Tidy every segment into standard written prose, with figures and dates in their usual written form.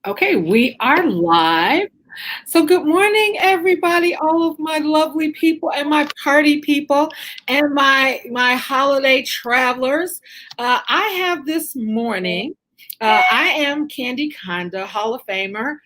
Okay, we are live. So, good morning, everybody, all of my lovely people and my party people and my holiday travelers. I have this morning, I am Candy Conda, Hall of Famer,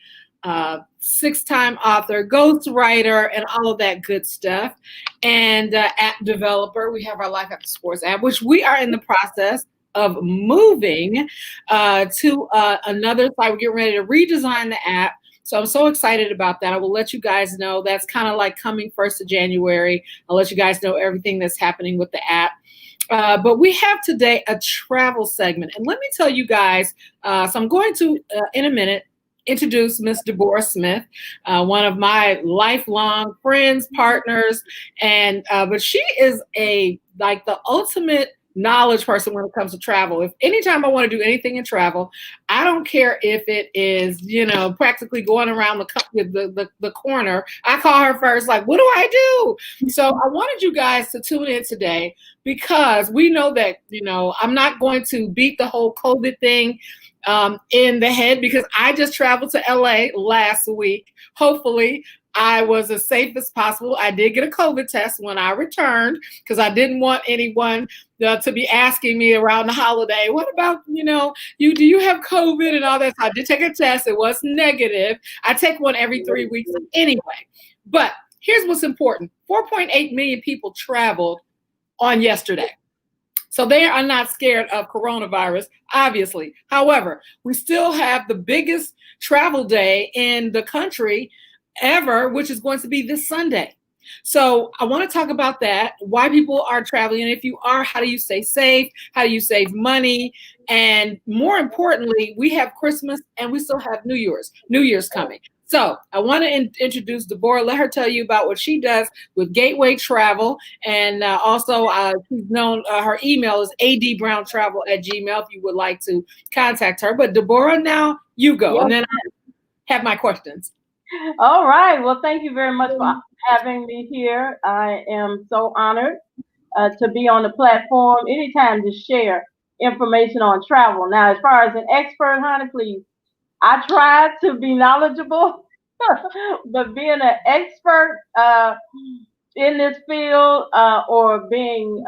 six-time author, ghostwriter, and all of that good stuff, and app developer. We have our Life After Sports app, which we are in the process of moving to another site. We're getting ready to redesign the app. So I'm so excited about that. I will let you guys know. That's kind of like coming 1st of January. I'll let you guys know everything that's happening with the app. But we have today a travel segment. And let me tell you guys, so I'm going to, in a minute, introduce Miss Deborah Smith, one of my lifelong friends, partners, and but she is like the ultimate knowledge person when it comes to travel. If anytime I want to do anything in travel, I don't care if it is, practically going around the corner. I call her first, like, what do I do? So I wanted you guys to tune in today because we know that, I'm not going to beat the whole COVID thing in the head because I just traveled to LA last week. Hopefully, I was as safe as possible. I did get a COVID test when I returned because I didn't want anyone to be asking me around the holiday, what about, do you have COVID and all that? So I did take a test. It was negative. I take one every 3 weeks anyway. But here's what's important. 4.8 million people traveled on yesterday. So they are not scared of coronavirus, obviously. However, we still have the biggest travel day in the country ever, which is going to be this Sunday. So I want to talk about that, why people are traveling. And if you are, how do you stay safe? How do you save money? And more importantly, we have Christmas and we still have New Year's coming. So I want to introduce Deborah. Let her tell you about what she does with Gateway Travel. And also she's known, her email is adbrowntravel@gmail if you would like to contact her. But Deborah, now you go. Yes. And then I have my questions. All right. Well, thank you very much for having me here. I am so honored to be on the platform anytime to share information on travel. Now, as far as an expert, honey, please, I try to be knowledgeable, but being an expert in this field or being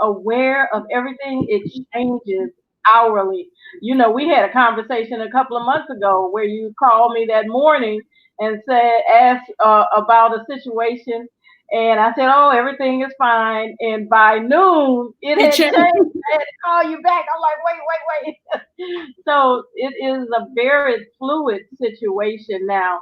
aware of everything, it changes hourly. We had a conversation a couple of months ago where you called me that morning and asked about a situation, and I said, "Oh, everything is fine." And by noon, it had changed. I had to call you back. I'm like, wait. So it is a very fluid situation now.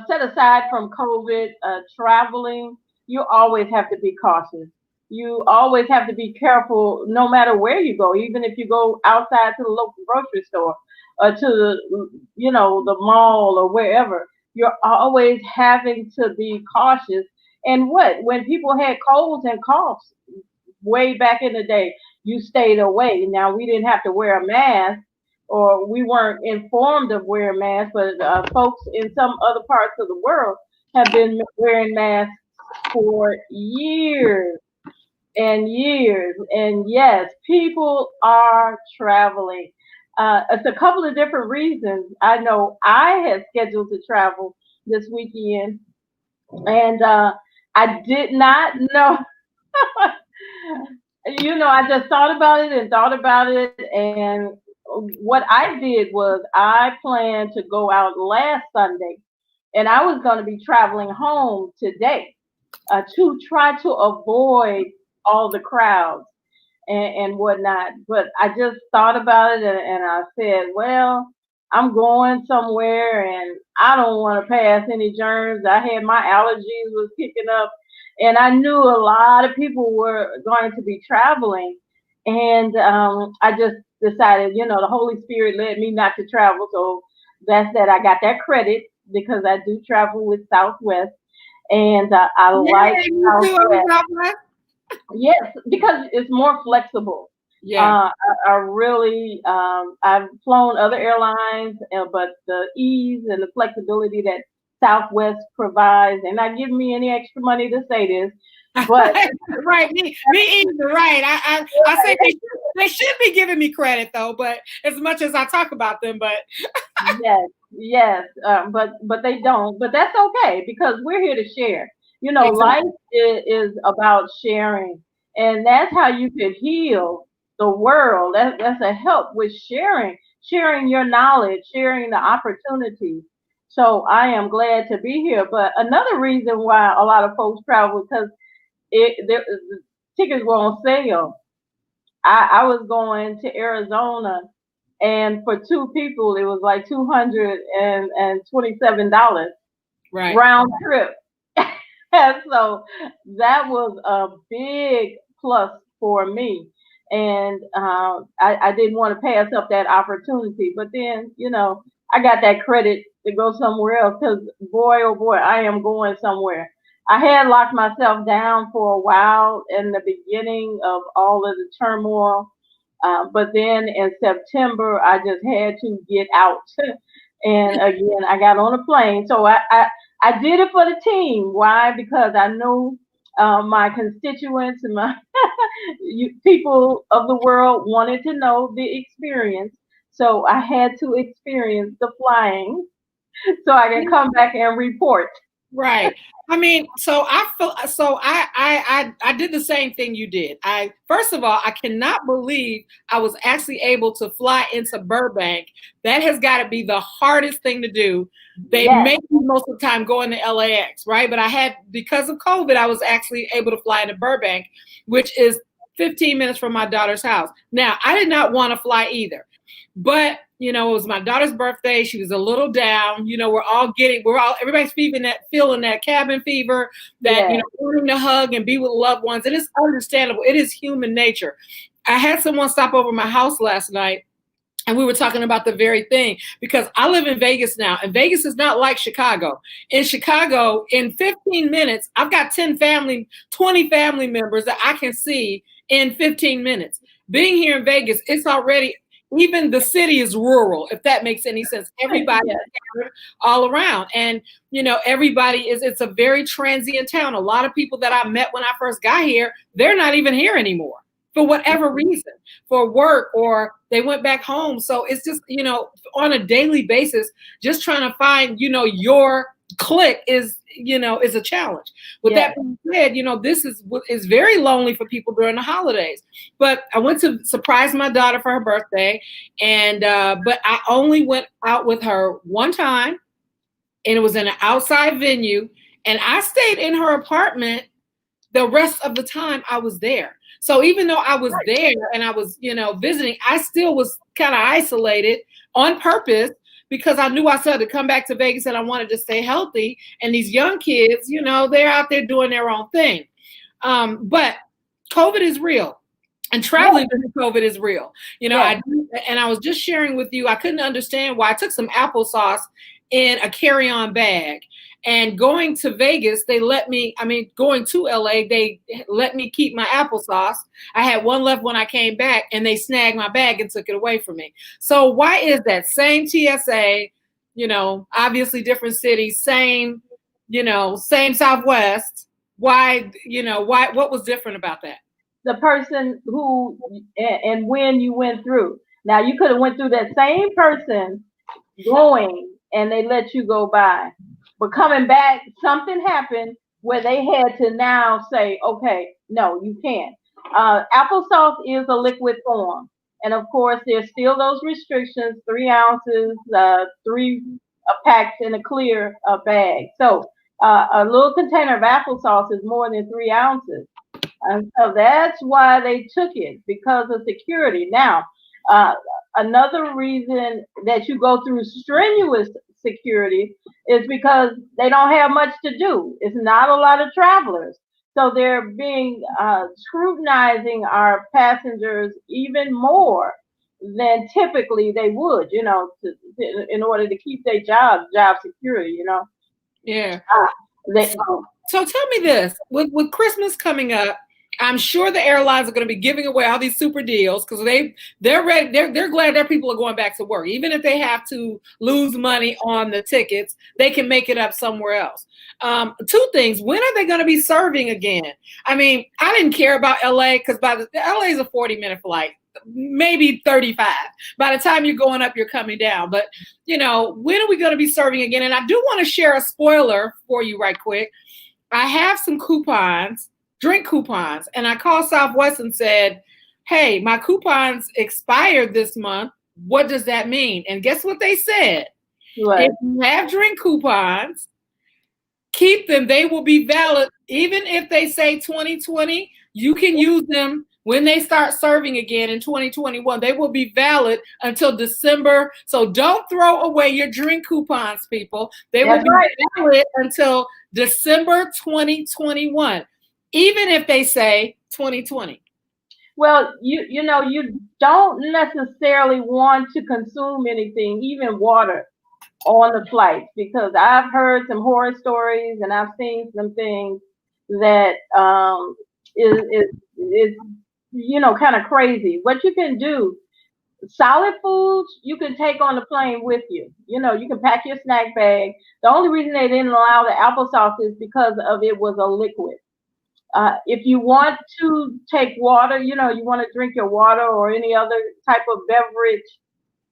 Set aside from COVID, traveling, you always have to be cautious. You always have to be careful no matter where you go, even if you go outside to the local grocery store or to the mall or wherever. You're always having to be cautious. And when people had colds and coughs way back in the day, you stayed away. Now, we didn't have to wear a mask, or we weren't informed of wearing masks, but folks in some other parts of the world have been wearing masks for years and years. And yes, people are traveling. It's a couple of different reasons. I know I had scheduled to travel this weekend, and I did not know. I just thought about it, and what I did was I planned to go out last Sunday, and I was going to be traveling home today to try to avoid all the crowds and whatnot. But I just thought about it, and I said, well, I'm going somewhere, and I don't want to pass any germs. I had my allergies was kicking up, and I knew a lot of people were going to be traveling, and I just decided, the Holy Spirit led me not to travel. So that's that. I got that credit because I do travel with Southwest, and I like Southwest. Yes, because it's more flexible. Yeah. I really, I've flown other airlines, but the ease and the flexibility that Southwest provides, and not giving me any extra money to say this, but right, me either. Right, I say they They should be giving me credit though, but as much as I talk about them, but Yes, yes, but they don't. But that's okay because we're here to share. You know, life exactly. is about sharing, and that's how you could heal the world. That's a help with sharing your knowledge, sharing the opportunities. So I am glad to be here. But another reason why a lot of folks travel because the tickets were on sale. I was going to Arizona, and for two people, it was like $227 Right. round trip. And so that was a big plus for me. And I didn't want to pass up that opportunity. But then, I got that credit to go somewhere else because, boy, oh boy, I am going somewhere. I had locked myself down for a while in the beginning of all of the turmoil. But then in September, I just had to get out. And again, I got on a plane. So I did it for the team. Why? Because I knew my constituents and my people of the world wanted to know the experience. So I had to experience the flying so I can come back and report. Right. I mean, so I feel so I did the same thing you did. I first of all, I cannot believe I was actually able to fly into Burbank. That has got to be the hardest thing to do. They Yes, make me most of the time go into LAX, right? But I had because of COVID, I was actually able to fly into Burbank, which is 15 minutes from my daughter's house. Now, I did not want to fly either. But it was my daughter's birthday. She was a little down. Everybody's feeling that cabin fever, that yes, wanting to hug and be with loved ones. And it's understandable. It is human nature. I had someone stop over my house last night, and we were talking about the very thing because I live in Vegas now, and Vegas is not like Chicago. In Chicago, in 15 minutes, I've got 20 family members that I can see in 15 minutes. Being here in Vegas, it's already, even the city is rural, if that makes any sense. Everybody yes, is scattered all around. And, it's a very transient town. A lot of people that I met when I first got here, they're not even here anymore for whatever reason, for work, or they went back home. So it's just, on a daily basis, just trying to find, your clique is a challenge. With that yes. being said, this is very lonely for people during the holidays. But I went to surprise my daughter for her birthday, and but I only went out with her one time, and it was in an outside venue, and I stayed in her apartment the rest of the time I was there. So even though I was there and I was, visiting, I still was kind of isolated on purpose because I knew I still had to come back to Vegas and I wanted to stay healthy. And these young kids, they're out there doing their own thing. But COVID is real. And Yes, traveling during COVID is real. yes, I was just sharing with you, I couldn't understand why I took some applesauce in a carry-on bag. And going to Vegas, going to LA, they let me keep my applesauce. I had one left when I came back, and they snagged my bag and took it away from me. So why is that? Same TSA, obviously different cities, same Southwest. What was different about that? the person who and when you went through. Now you could have went through that same person going and they let you go by. But coming back, something happened where they had to now say, okay, no, you can't. Applesauce is a liquid form. And of course, there's still those restrictions, 3 ounces, three packs in a clear bag. So a little container of applesauce is more than 3 ounces. And so that's why they took it because of security. Now, uh, another reason that you go through strenuous security is because they don't have much to do. It's not a lot of travelers. So they're being scrutinizing our passengers even more than typically they would, in order to keep their job security. Yeah. Uh, they, So tell me this: with Christmas coming up, I'm sure the airlines are going to be giving away all these super deals because they're ready. They're glad their people are going back to work, even if they have to lose money on the tickets. They can make it up somewhere else. Two things: when are they going to be serving again? I mean, I didn't care about LA because LA is a 40-minute flight. maybe 35. By the time you're going up, you're coming down. But, when are we going to be serving again? And I do want to share a spoiler for you right quick. I have some coupons, drink coupons, and I called Southwest and said, hey, my coupons expired this month. What does that mean? And guess what they said? What? If you have drink coupons, keep them. They will be valid. Even if they say 2020, you can use them when they start serving again in 2021. They will be valid until December. So don't throw away your drink coupons, people. They will be valid until December 2021, even if they say 2020. Well, you don't necessarily want to consume anything, even water, on the flights, because I've heard some horror stories and I've seen some things that is kind of crazy. What you can do, solid foods you can take on the plane with you. You can pack your snack bag. The only reason they didn't allow the applesauce is because of it was a liquid. If you want to take water, you want to drink your water or any other type of beverage,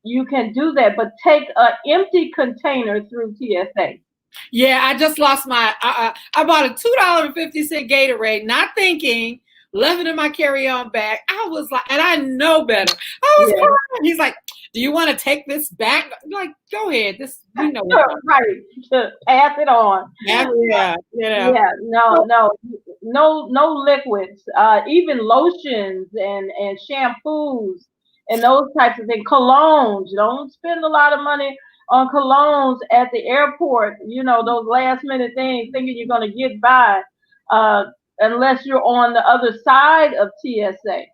you can do that, but take an empty container through TSA. Yeah, I just lost my, I bought a $2.50 Gatorade, not thinking, left it in my carry-on bag. I was like, and I know better. I was crying. He's like, do you want to take this back? I'm like, go ahead. We know right. To pass it on. Yeah. No liquids. Even lotions and shampoos and those types of things. Colognes. Don't spend a lot of money on colognes at the airport. Those last minute things, thinking you're going to get by, unless you're on the other side of TSA.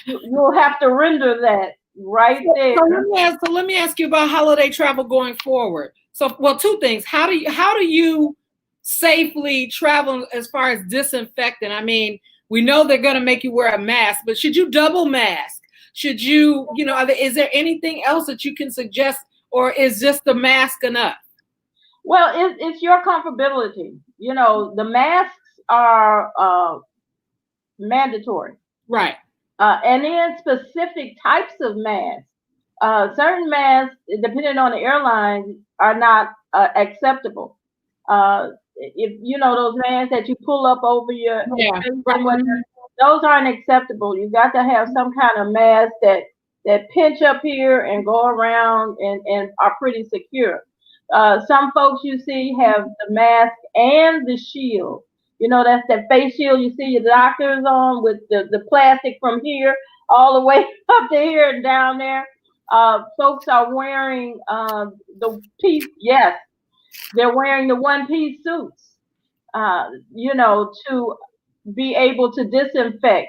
You'll have to render that right there. So let me ask you about holiday travel going forward. So, well, two things. How do you safely travel as far as disinfectant? I mean, we know they're going to make you wear a mask, but should you double mask? Should you, is there anything else that you can suggest, or is just the mask enough? Well, it's your comfortability. The masks are mandatory. Right. And then specific types of masks. Certain masks, depending on the airlines, are not acceptable. If those masks that you pull up over your face and whatnot, those aren't acceptable. You got to have some kind of mask that pinch up here and go around and are pretty secure. Some folks you see have the mask and the shield. That's that face shield you see your doctors on with the plastic from here all the way up to here and down there. Folks are wearing the piece. Yes, they're wearing the one-piece suits. To be able to disinfect.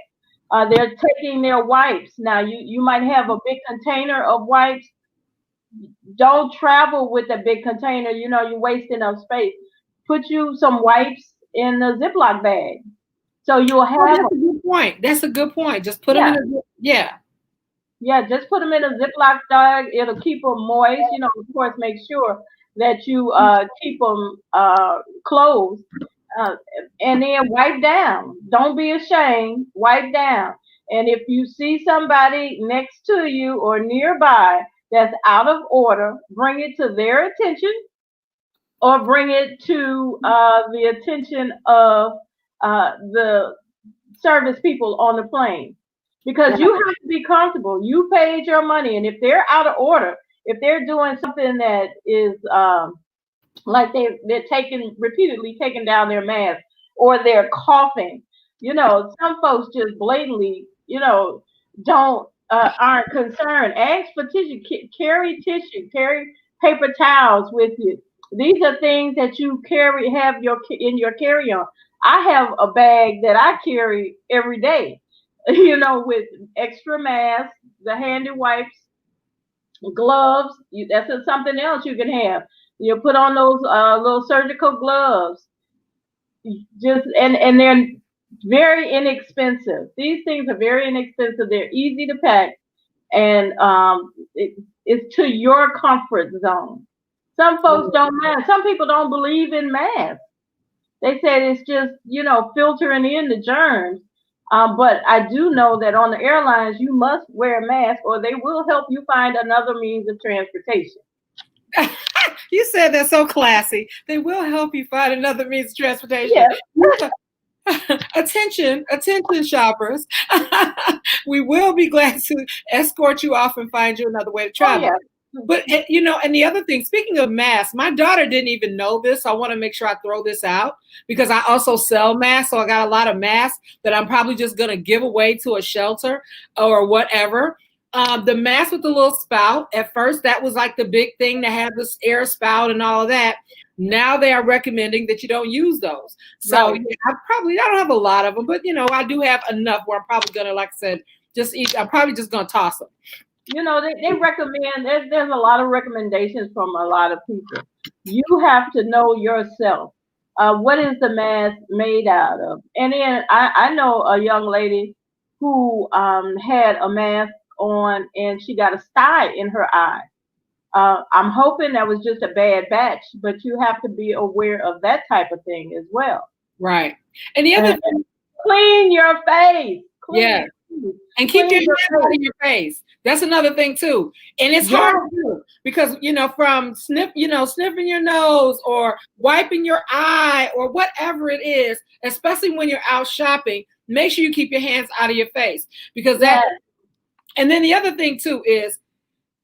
They're taking their wipes. Now you might have a big container of wipes. Don't travel with a big container. You're wasting up space. Put you some wipes in the Ziploc bag, so you'll have. That's a good point. That's a good point. Just put them in just put them in a Ziploc bag. It'll keep them moist. Of course, make sure that you keep them closed, and then wipe down. Don't be ashamed. Wipe down. And if you see somebody next to you or nearby that's out of order, bring it to their attention, or bring it to the attention of the service people on the plane, because you have to be comfortable. You paid your money, and if they're out of order, if they're doing something that is like they're repeatedly taking down their mask, or they're coughing, some folks just blatantly, don't aren't concerned. Ask for tissue, carry paper towels with you. These are things that you have in your carry-on. I have a bag that I carry every day, with extra masks, the handy wipes, gloves. That's something else you can have. You put on those little surgical gloves. And they're very inexpensive. These things are very inexpensive. They're easy to pack, and it's to your comfort zone. Some folks don't mind. Some people don't believe in masks. They said it's just, filtering in the germs. But I do know that on the airlines, you must wear a mask or they will help you find another means of transportation. You said that so classy. They will help you find another means of transportation. Yes. Attention, shoppers. We will be glad to escort you off and find you another way to Oh, travel. yeah. But and the other thing, speaking of masks, my daughter didn't even know this. So I want to make sure I throw this out because I also sell masks. So I got a lot of masks that I'm probably just going to give away to a shelter or whatever. The mask with the little spout. At first, that was like the big thing to have this air spout and all of that. Now they are recommending that you don't use those. So Right. yeah, I don't have a lot of them, but I do have enough where I'm probably gonna, like I said, just eat. I'm probably just gonna toss them. They recommend, there's a lot of recommendations from a lot of people. You have to know yourself. What is the mask made out of? And then I know a young lady who had a mask on and she got a sty in her eye. I'm hoping that was just a bad batch, but you have to be aware of that type of thing as well. Right. And the other And thing, clean your face. yeah. Clean, And keep your clean your hands out face. of your face. That's another thing too. And it's Yeah, hard to do because from sniffing your nose or wiping your eye or whatever it is, especially when you're out shopping, make sure you keep your hands out of your face because yeah. and then the other thing too is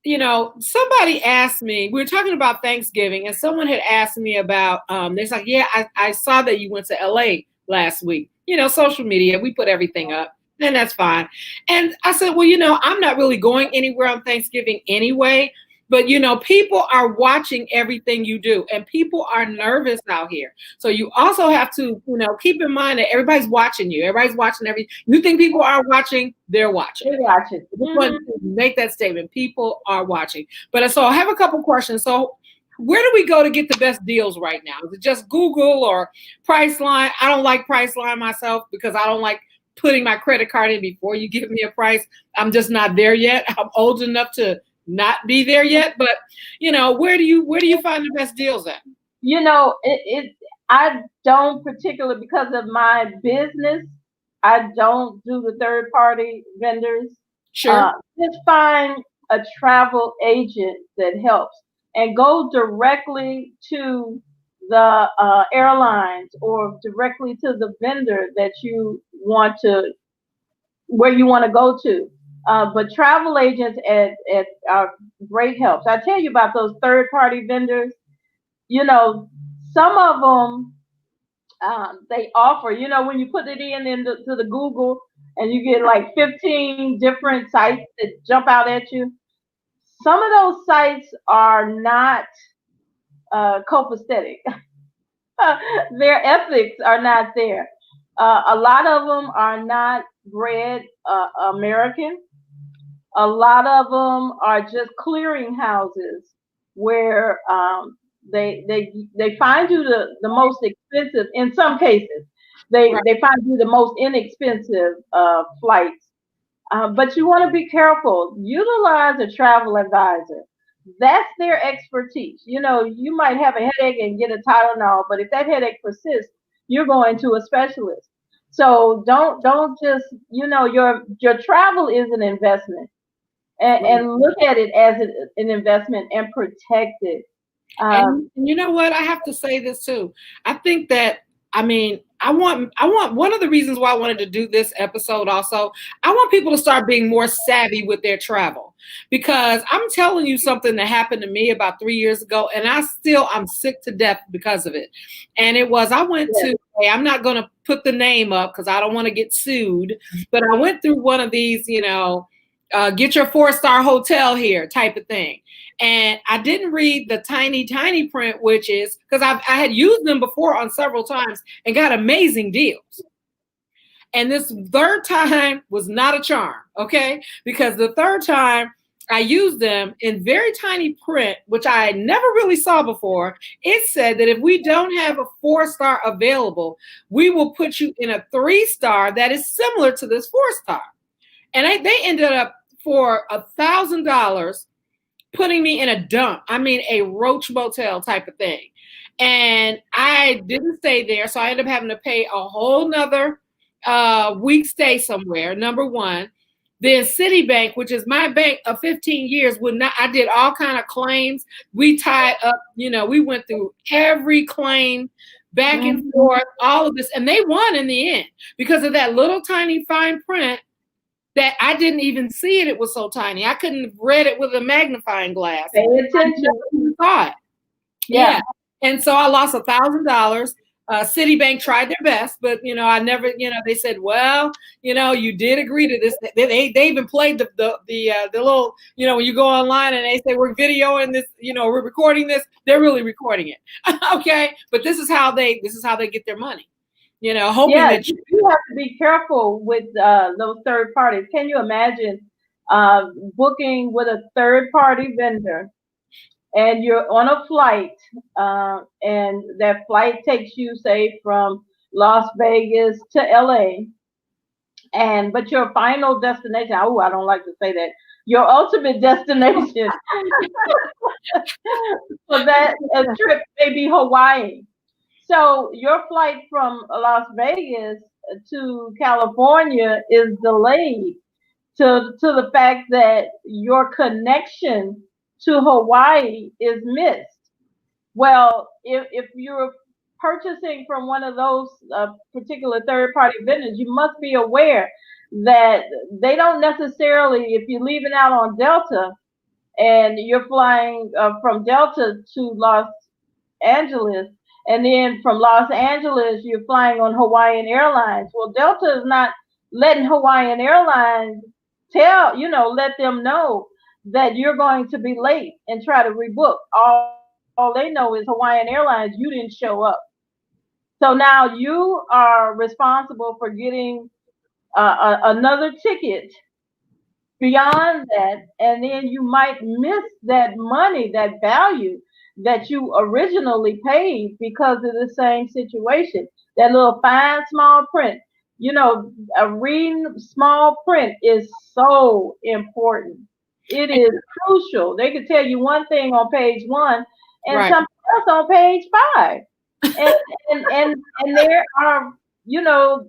somebody asked me, we were talking about Thanksgiving, and someone had asked me about, they're like, yeah, I saw that you went to LA last week. Social media, we put everything up, and that's fine. And I said, well, I'm not really going anywhere on Thanksgiving anyway. But people are watching everything you do, and people are nervous out here. So you also have to, keep in mind that everybody's watching you. Everybody's watching every. You think people are watching? They're watching. They watch it. I just want to make that statement. People are watching. But so I have a couple questions. So where do we go to get the best deals right now? Is it just Google or Priceline? I don't like Priceline myself because I don't like putting my credit card in before you give me a price. I'm just not there yet. I'm old enough to not be there yet. But where do you find the best deals at? I don't particularly because of my business. I don't do the third party vendors. Sure. Just find a travel agent that helps and go directly to the airlines or directly to the vendor that you want to where you want to go to. But travel agents are great helps. I tell you about those third party vendors. You know, some of them they offer. When you put it into the Google and you get like 15 different sites that jump out at you. Some of those sites are not copacetic. Their ethics are not there. A lot of them are not bred American. A lot of them are just clearinghouses where they find you the most expensive. In some cases, Right. they find you the most inexpensive flights. But you want to be careful. Utilize a travel advisor. That's their expertise. You might have a headache and get a Tylenol, but if that headache persists, you're going to a specialist. So don't just your travel is an investment Right. and look at it as an investment and protect it. Um, And you know what? I have to say this too. I think that I want one of the reasons why I wanted to do this episode also. I want people to start being more savvy with their travel because I'm telling you something that happened to me about 3 years ago, and I'm sick to death because of it. And it was I went yes, to. I'm not going to put the name up because I don't want to get sued, but I went through one of these, get your 4-star hotel here type of thing. And I didn't read the tiny, tiny print, which is because I had used them before on several times and got amazing deals. And this third time was not a charm, okay? Because the third time I used them in very tiny print, which I never really saw before. It said that if we don't have a 4-star available, we will put you in a 3-star that is similar to this 4-star. And they ended up for $1,000 putting me in a dump. I mean, a roach motel type of thing. And I didn't stay there. So I ended up having to pay a whole nother week stay somewhere, number one. Then Citibank, which is my bank of 15 years, would not. I did all kind of claims. We tied up, we went through every claim, back and Mhm. forth, all of this, and they won in the end because of that little tiny fine print that I didn't even see it. It was so tiny. I couldn't have read it with a magnifying glass. Pay I attention. never even saw it. Yeah. Yeah. And so I lost $1,000. Citibank tried their best, but I never, they said, well, you did agree to this. They even played the little, when you go online and they say we're videoing this, we're recording this, they're really recording it. Okay. But this is how they get their money, hoping Yeah, that you have to be careful with those third parties. Can you imagine booking with a third party vendor and you're on a flight and that flight takes you, say, from Las Vegas to LA, but your final destination, oh, I don't like to say that, your ultimate destination for that trip may be Hawaii. So your flight from Las Vegas to California is delayed to the fact that your connection to Hawaii is missed. Well, if you're purchasing from one of those particular third party vendors, you must be aware that they don't necessarily, if you're leaving out on Delta and you're flying from Delta to Los Angeles, and then from Los Angeles you're flying on Hawaiian Airlines. Well, Delta is not letting Hawaiian Airlines let them know that you're going to be late and try to rebook. All they know is Hawaiian Airlines, you didn't show up. So now you are responsible for getting another ticket beyond that, and then you might miss that money, that value that you originally paid because of the same situation. That little fine small print, reading small print is so important. It is crucial. They could tell you one thing on page one and right. something else on page five, and and there are,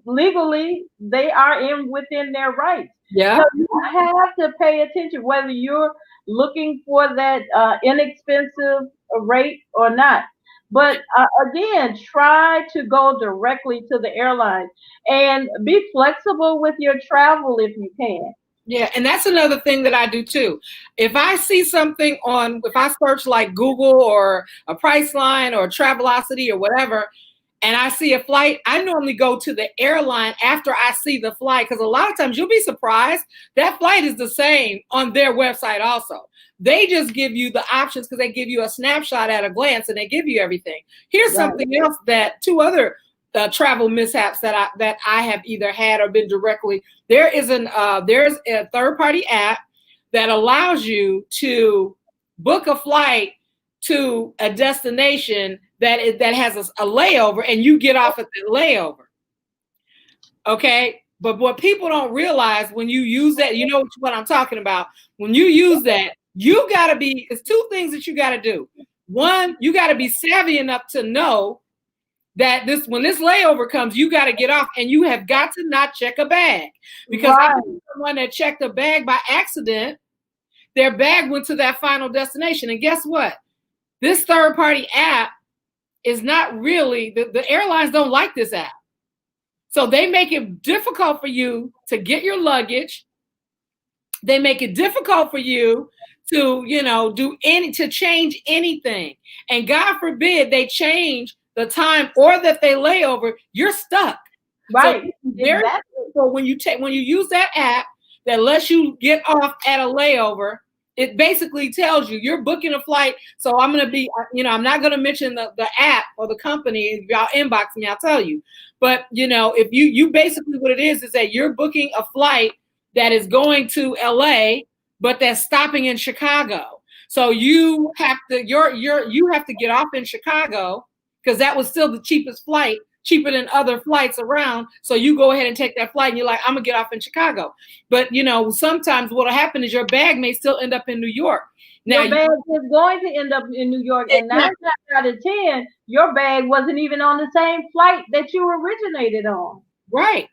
legally they are in within their rights. So Yeah. you have to pay attention whether you're looking for that inexpensive rate or not. But again, try to go directly to the airline and be flexible with your travel if you can. Yeah, and that's another thing that I do too. If I see something if I search like Google or a Priceline or Travelocity or whatever, and I see a flight, I normally go to the airline after I see the flight because a lot of times you'll be surprised that flight is the same on their website also. They just give you the options because they give you a snapshot at a glance and they give you everything. Here's Right. something else that two other travel mishaps that I have either had or been directly. There's a third party app that allows you to book a flight to a destination that has a layover, and you get off at the layover. Okay, but what people don't realize when you use that, what I'm talking about. When you use that, you got to be. It's two things that you got to do. One, you got to be savvy enough to know that when this layover comes, you got to get off, and you have got to not check a bag, because I Right. know someone that checked a bag by accident. Their bag went to that final destination, and guess what? This third party app is not really the airlines don't like this app, so they make it difficult for you to get your luggage. They make it difficult for you to to change anything, and God forbid they change the time or that they lay over, you're stuck. So Right. very Exactly. so when you use that app that lets you get off at a layover, it basically tells you you're booking a flight. So I'm going to be, I'm not going to mention the app or the company. If y'all inbox me, I'll tell you. But if you basically, what it is that you're booking a flight that is going to LA, but that's stopping in Chicago. So you have to you have to get off in Chicago because that was still the cheapest flight, cheaper than other flights around. So you go ahead and take that flight and you're like, I'm gonna get off in Chicago. But sometimes what'll happen is your bag may still end up in New York. Now Your bag is going to end up in New York, and 9 times out of 10, your bag wasn't even on the same flight that you originated on. right.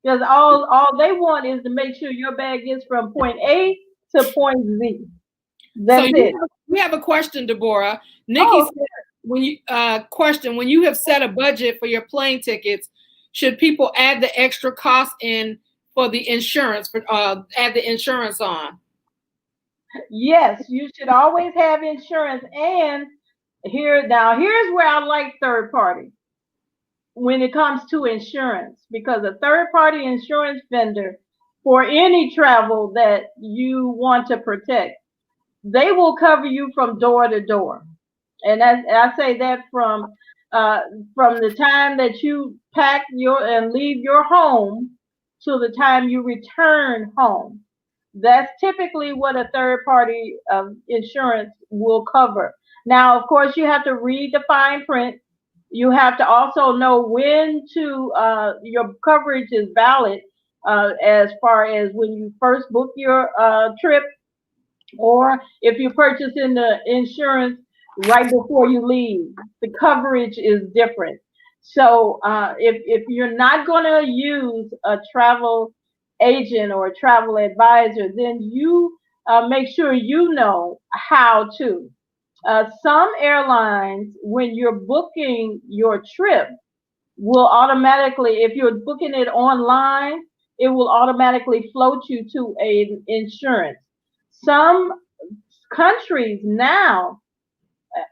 because all they want is to make sure your bag gets from point A to point Z. So That's it. we have a question, Deborah. Nikki Oh, said, when you question, when you have set a budget for your plane tickets, should people add the extra cost in for the insurance for add the insurance on? yes, you should always have insurance. And here's where I like third party when it comes to insurance, because a third party insurance vendor for any travel that you want to protect, they will cover you from door to door. And I say that uh, from the time that you pack your and leave your home to the time you return home. That's typically what a third party insurance will cover. Now, of course, you have to read the fine print. You have to also know when to your coverage is valid, as far as when you first book your trip, or if you're purchasing the insurance right before you leave, the coverage is different. So if you're not going to use a travel agent or a travel advisor, then you make sure you know how to. Some airlines, when you're booking your trip, will automatically, if you're booking it online, it will automatically float you to a insurance. Some countries now,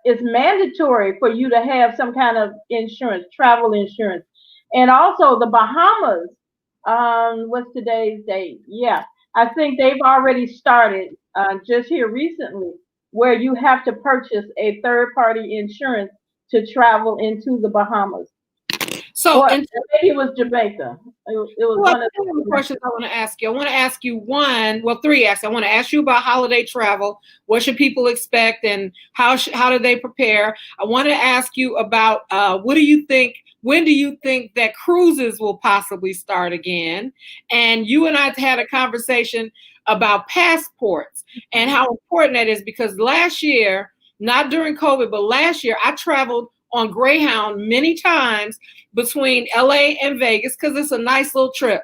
it's mandatory for you to have some kind of insurance, travel insurance. And also the Bahamas, what's today's date? Yeah, I think they've already started just here recently, where you have to purchase a third party insurance to travel into the Bahamas. So, Or and maybe it was Jamaica. It was well, one of two the. questions I want to ask you. I want to ask you one, well, three actually. I want to ask you about holiday travel. What should people expect, and how do they prepare? I want to ask you about what do you think? When do you think that cruises will possibly start again? And you and I had a conversation about passports and how important that is, because last year, not during COVID, but last year, I traveled on Greyhound many times between LA and Vegas because it's a nice little trip.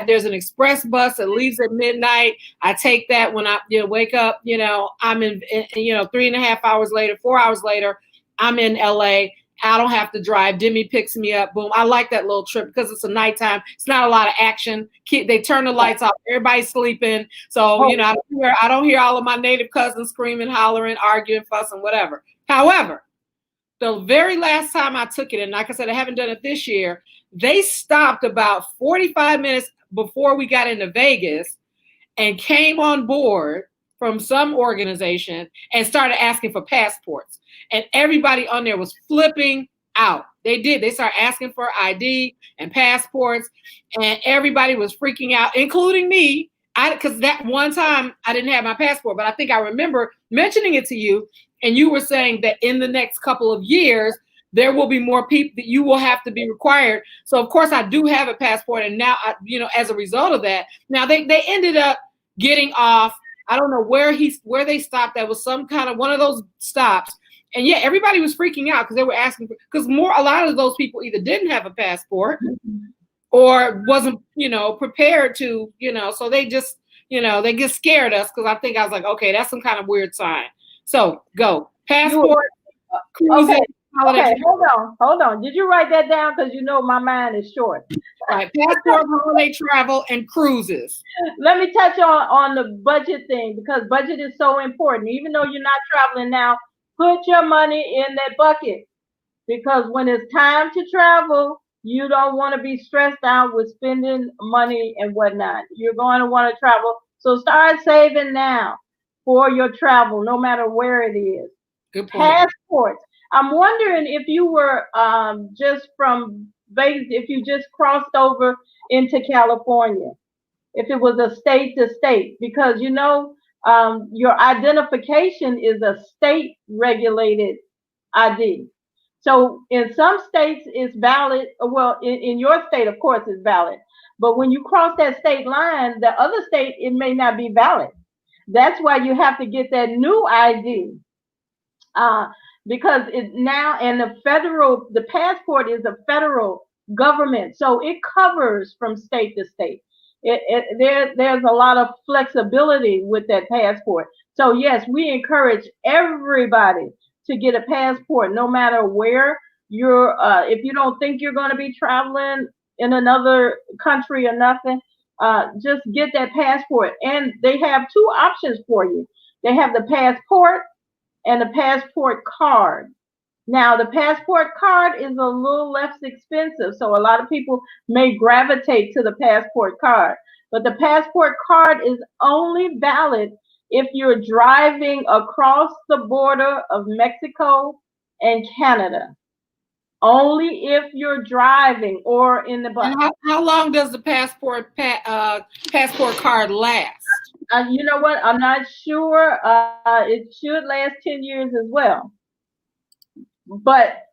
There's an express bus that leaves at midnight. I take that when I wake up, I'm in 3.5 hours later, 4 hours later, I'm in LA. I don't have to drive. Demi picks me up. Boom. I like that little trip because it's a nighttime. It's not a lot of action. They turn the lights off. Everybody's sleeping. So, Oh, I don't hear all of my native cousins screaming, hollering, arguing, fussing, whatever. However, the very last time I took it, and like I said, I haven't done it this year, they stopped about 45 minutes before we got into Vegas and came on board from some organization and started asking for passports. And everybody on there was flipping out. They did. They started asking for ID and passports, and everybody was freaking out, including me. Because that one time I didn't have my passport, but I think I remember mentioning it to you, and you were saying that in the next couple of years, there will be more people that you will have to be required. So of course I do have a passport, and now as a result of that, now they ended up getting off. I don't know where they stopped. That was some kind of one of those stops. And yeah, everybody was freaking out because they were asking because a lot of those people either didn't have a passport or wasn't, prepared to, so they just, they get scared us because I was like, okay, that's some kind of weird sign. So go passport, cruising, okay. holiday. Okay, hold on. Did you write that down? Because my mind is short. Right, passport, holiday travel, and cruises. Let me touch on the budget thing, because budget is so important. Even though you're not traveling now, put your money in that bucket, because when it's time to travel, you don't want to be stressed out with spending money and whatnot. You're going to want to travel, so start saving now for your travel, no matter where it is. Good point. Passports. I'm wondering if you were just from Vegas, if you just crossed over into California, if it was a state to state, because your identification is a state regulated ID. So in some states it's valid. Well, in your state, of course, it's valid. But when you cross that state line, the other state, it may not be valid. That's why you have to get that new ID. Uh, because it now, and the passport is a federal government. So it covers from state to state. There's a lot of flexibility with that passport. So yes, we encourage everybody to get a passport, no matter where you're. If you don't think you're going to be traveling in another country or nothing, just get that passport. And they have two options for you. They have the passport and the passport card. Now, the passport card is a little less expensive, so a lot of people may gravitate to the passport card. But the passport card is only valid if you're driving across the border of Mexico and Canada. Only if you're driving or in the bus. And how long does the passport card last? You know what? I'm not sure. It should last 10 years as well. But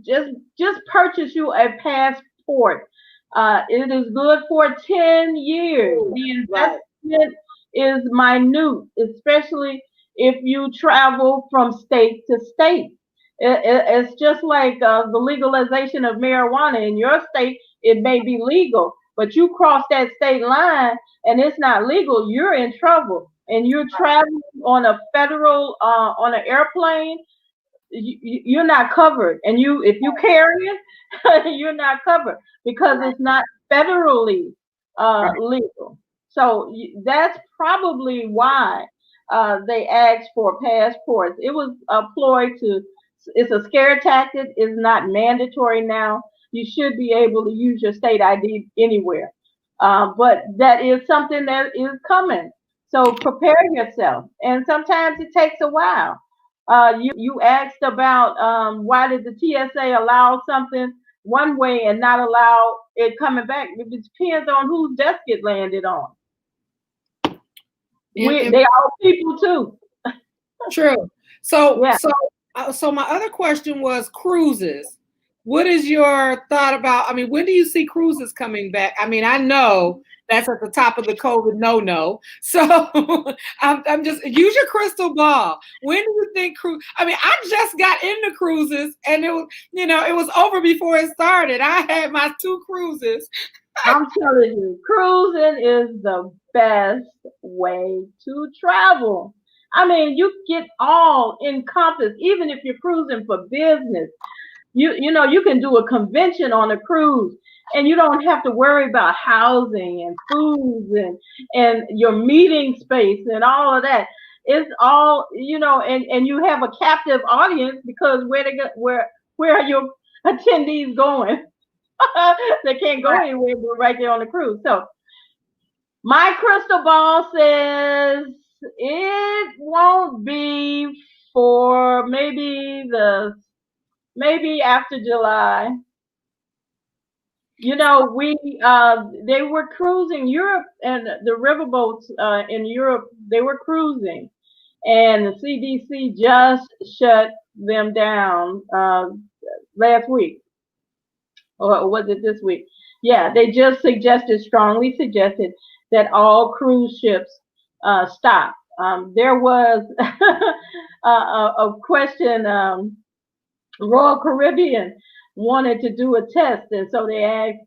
just purchase you a passport. It is good for 10 years. The investment is minute, especially if you travel from state to state. It's just like the legalization of marijuana in your state. It may be legal, but you cross that state line and it's not legal, you're in trouble. And you're traveling on a federal on an airplane, you're not covered. And if you carry it, you're not covered because it's not federally legal. So that's probably why they asked for passports. It was a ploy to. It's a scare tactic. It's not mandatory now. You should be able to use your state ID anywhere. But that is something that is coming. So prepare yourself. And sometimes it takes a while. You asked about why did the TSA allow something one way and not allow it coming back. It depends on whose desk it landed on. They are people too. True. So yeah. So my other question was cruises. What is your thought about? I mean, when do you see cruises coming back? I mean, I know that's at the top of the COVID no. So I'm just use your crystal ball. When do you think cruise? I mean, I just got into cruises and it was, it was over before it started. I had my 2 cruises. I'm telling you, cruising is the best way to travel. I mean, you get all encompassed, even if you're cruising for business. You can do a convention on a cruise and you don't have to worry about housing and food and your meeting space and all of that. It's all, and you have a captive audience because where are your attendees going? They can't go anywhere but right there on the cruise. So my crystal ball says it won't be for maybe after July. They were cruising Europe and the riverboats in Europe, they were cruising. And the CDC just shut them down last week. Or was it this week? Yeah, they just strongly suggested that all cruise ships stop. There was a question, Royal Caribbean wanted to do a test, and so they asked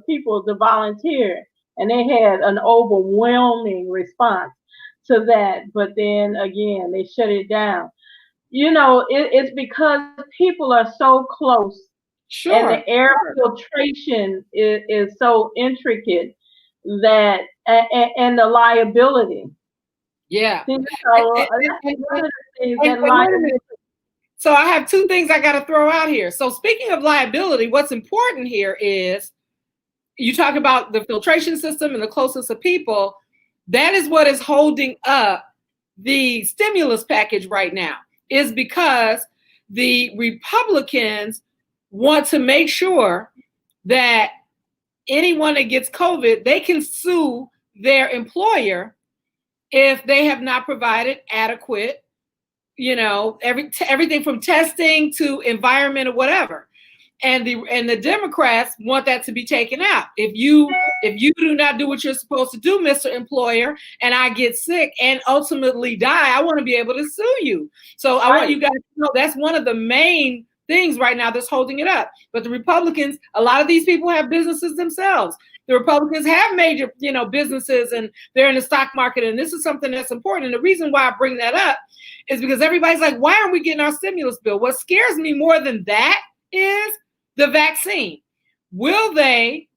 people to volunteer, and they had an overwhelming response to that. But then again, they shut it down. It's because people are so close. Sure. And the air filtration is so intricate that, and the liability. Yeah. So I have 2 things I got to throw out here. So speaking of liability, what's important here is you talk about the filtration system and the closeness of people. That is what is holding up the stimulus package right now, is because the Republicans want to make sure that anyone that gets COVID, they can sue their employer if they have not provided adequate, everything from testing to environment or whatever. And the Democrats want that to be taken out. If you do not do what you're supposed to do, Mr. Employer, and I get sick and ultimately die, I want to be able to sue you. So I want you guys to know that's one of the main things right now that's holding it up. But the Republicans, a lot of these people have businesses themselves. The Republicans have major, businesses, and they're in the stock market. And this is something that's important. And the reason why I bring that up is because everybody's like, why aren't we getting our stimulus bill? What scares me more than that is the vaccine. Will they,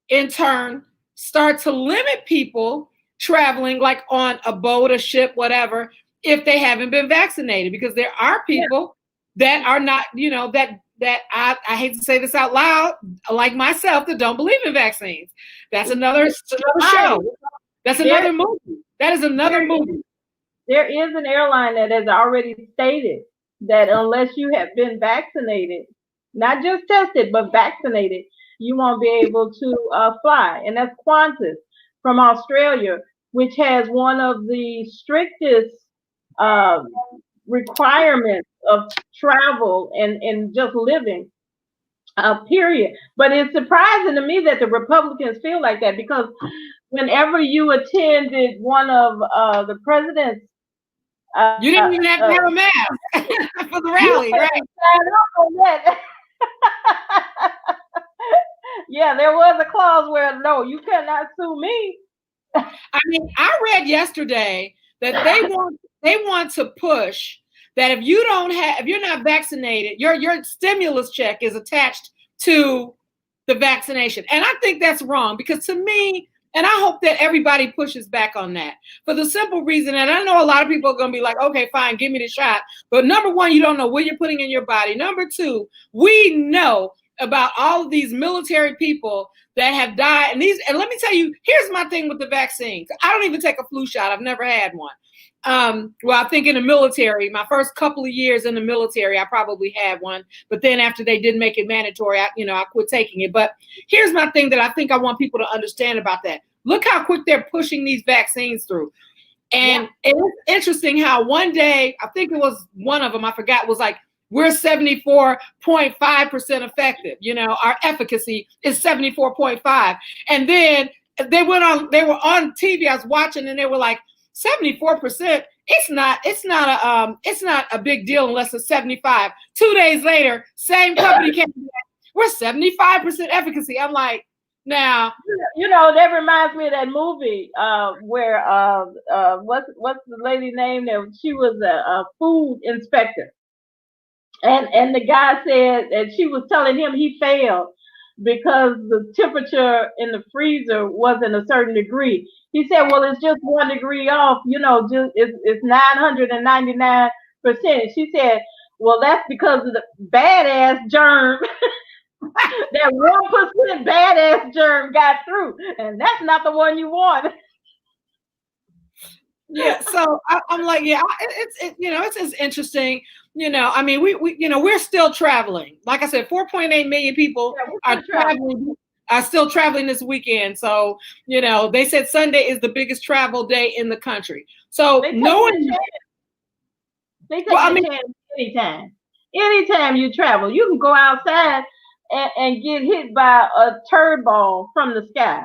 in turn, start to limit people traveling, like on a boat, a ship, whatever, if they haven't been vaccinated? Because there are people that are not, that I hate to say this out loud, like myself, that don't believe in vaccines. That's another show. That's another movie. That is another movie. There is an airline that has already stated that unless you have been vaccinated, not just tested, but vaccinated, you won't be able to fly. And that's Qantas from Australia, which has one of the strictest requirements of travel and just living, period. But it's surprising to me that the Republicans feel like that, because whenever you attended one of the president's, you didn't even have to have a mask for the rally, right? Yeah, there was a clause where no, you cannot sue me. I mean, I read yesterday that they want to push that if you're not vaccinated, your stimulus check is attached to the vaccination. And I think that's wrong, because to me, and I hope that everybody pushes back on that, for the simple reason, and I know a lot of people are going to be like, okay, fine, give me the shot. But number one, you don't know what you're putting in your body. Number two, we know about all of these military people that have died. And let me tell you, here's my thing with the vaccine. I don't even take a flu shot. I've never had one. Well, I think in the military, my first couple of years in the military, I probably had one. But then after they didn't make it mandatory, I quit taking it. But here's my thing that I think I want people to understand about that. Look how quick they're pushing these vaccines through. And it's interesting how one day, I think it was one of them, I forgot, was like, we're 74.5% effective. Our efficacy is 74.5. And then they were on TV, I was watching, and they were like, 74%, it's not a big deal unless it's 75. 2 days later, same company came back, we're 75% efficacy. I'm like, now, that reminds me of that movie where what's the lady name there? She was a food inspector. And the guy said that she was telling him he failed because the temperature in the freezer wasn't a certain degree. He said, well, it's just 1 degree off, it's 999%. She said, well, that's because of the badass germ. That 1% badass germ got through, and that's not the one you want. Yeah, so I'm like, yeah, it's interesting. I mean, we're still traveling. Like I said, 4.8 million people are still traveling this weekend. So, they said Sunday is the biggest travel day in the country. So they take a chance anytime you travel. You can go outside and get hit by a turd ball from the sky.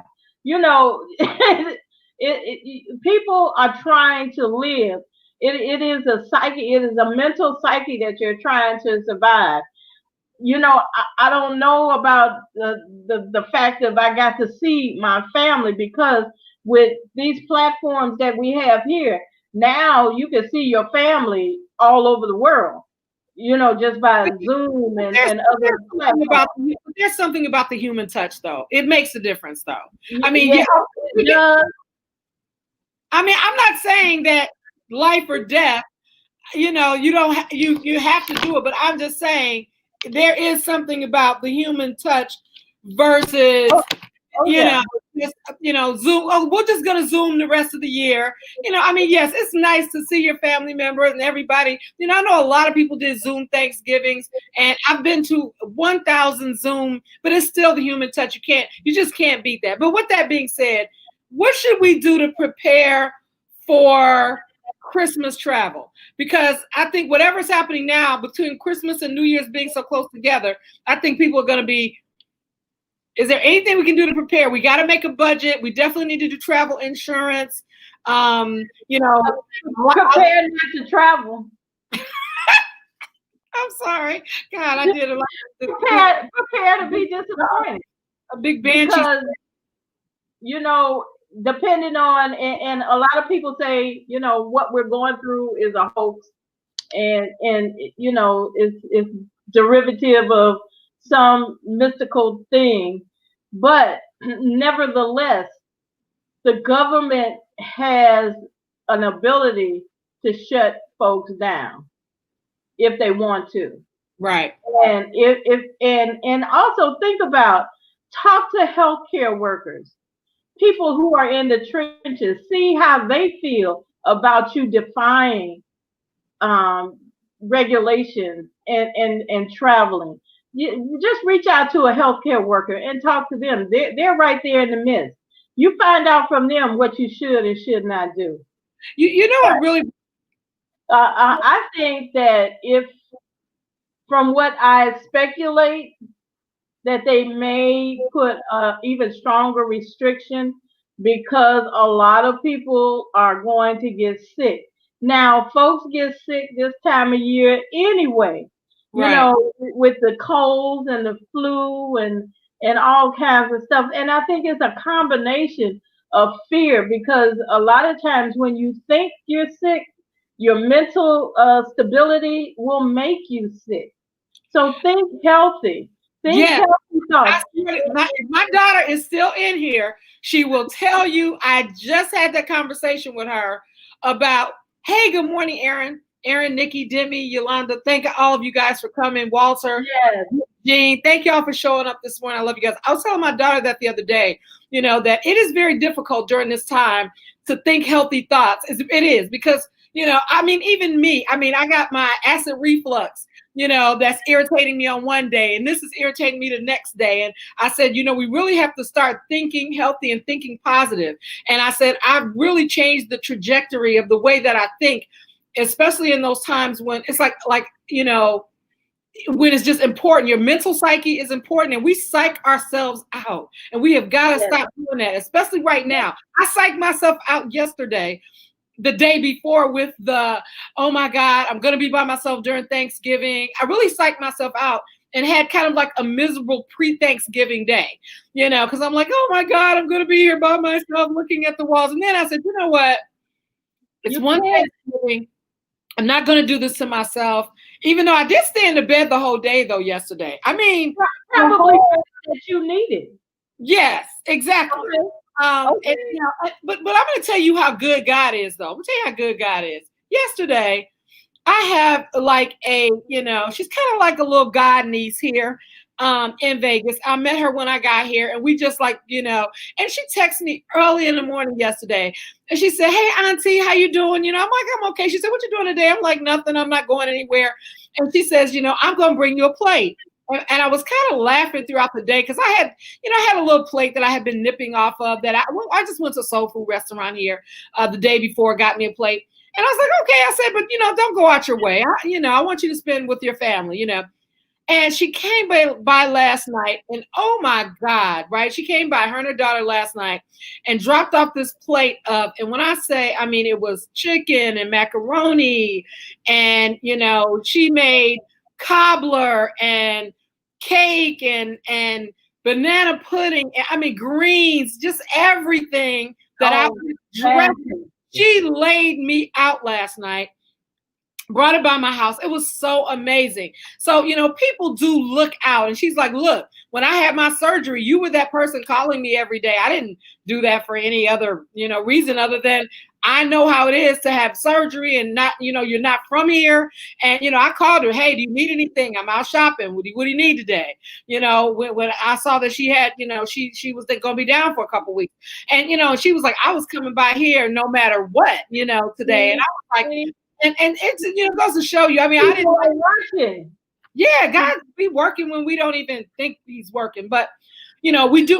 People are trying to live. It is a psyche. It is a mental psyche that you're trying to survive. I don't know about the fact that I got to see my family, because with these platforms that we have here, now you can see your family all over the world, just by Zoom and other platforms. There's something about the human touch, though. It makes a difference, though. I mean, I'm not saying that life or death, you don't you have to do it, but I'm just saying there is something about the human touch versus Zoom. Oh, we're just gonna Zoom the rest of the year. Yes, it's nice to see your family members and everybody. I know a lot of people did Zoom Thanksgivings, and I've been to 1,000 Zoom, but it's still the human touch. You just can't beat that. But with that being said, what should we do to prepare for Christmas travel? Because I think whatever's happening now between Christmas and New Year's being so close together, I think people are going to be, is there anything we can do to prepare? We got to make a budget. We definitely need to do travel insurance. Prepare not to travel. I'm sorry. God, I did a lot of Prepare to be disappointed a big banshee. because you know, depending on and a lot of people say, you know, what we're going through is a hoax, and you know, it's derivative of some mystical thing, but nevertheless, the government has an ability to shut folks down if they want to. Right. And if and also think about, talk to healthcare workers, people who are in the trenches, see how they feel about you defying um, regulations and traveling. You just reach out to a healthcare worker and talk to them. They're right there in the midst. You find out from them what you should and should not do. You know what really I think that if, from what I speculate, that they may put even stronger restriction because a lot of people are going to get sick. Now, folks get sick this time of year anyway, you right. know, with the colds and the flu and all kinds of stuff. And I think it's a combination of fear because a lot of times when you think you're sick, your mental stability will make you sick. So think healthy. Think Yeah. healthy thoughts. My daughter is still in here. She will tell you I just had that conversation with her about, hey, good morning, Aaron. Aaron, Nikki, Demi, Yolanda. Thank all of you guys for coming. Walter, Yes. Jean, thank y'all for showing up this morning. I love you guys. I was telling my daughter that the other day, you know, that it is very difficult during this time to think healthy thoughts. It is because, you know, I mean, even me, I mean, I got my acid reflux, you know, that's irritating me on one day, and this is irritating me the next day. And I said, you know, we really have to start thinking healthy and thinking positive. And I said, I've really changed the trajectory of the way that I think, especially in those times when it's like, you know, when it's just important. Your mental psyche is important, and we psych ourselves out, and we have got to stop doing that, especially right now. I psyched myself out yesterday, the day before, with the, oh my God, I'm going to be by myself during Thanksgiving. I really psyched myself out and had kind of like a miserable pre-Thanksgiving day, you know, because I'm like, oh my God, I'm going to be here by myself looking at the walls. And then I said, you know what? It's one Thanksgiving. I'm not going to do this to myself, even though I did stay in the bed the whole day, though, yesterday. I mean, probably that you needed. Yes, exactly. Okay. And, you know, but I'm going to tell you how good God is, though. I'm going to tell you how good God is. Yesterday, I have like a, you know, she's kind of like a little god niece here in Vegas. I met her when I got here, and we just like, you know, and she texted me early in the morning yesterday, and she said, hey, auntie, how you doing? You know, I'm like, I'm okay. She said, what you doing today? I'm like, nothing. I'm not going anywhere. And she says, you know, I'm going to bring you a plate. And I was kind of laughing throughout the day because I had, you know, I had a little plate that I had been nipping off of that I just went to a soul food restaurant here the day before, got me a plate. And I was like, okay, I said, but, you know, don't go out your way. I want you to spend with your family, you know. And she came by last night, and oh my God, right? She came by, her and her daughter, last night, and dropped off this plate of, and when I say, I mean, it was chicken and macaroni, and, you know, she made cobbler and cake and banana pudding. I mean, greens, just everything that I was dressing. She laid me out last night, brought it by my house. It was so amazing. So, you know, people do look out. And she's like, look, when I had my surgery, you were that person calling me every day. I didn't do that for any other, you know, reason other than I know how it is to have surgery and not, you know, you're not from here. And, you know, I called her, hey, do you need anything? I'm out shopping. What do you need today? You know, when I saw that she had, you know, she was going to be down for a couple of weeks. And, you know, she was like, I was coming by here no matter what, you know, today. And I was like, and it's, you know, goes to show you. I mean, I didn't like working. Yeah, God be working when we don't even think he's working. But you know, we do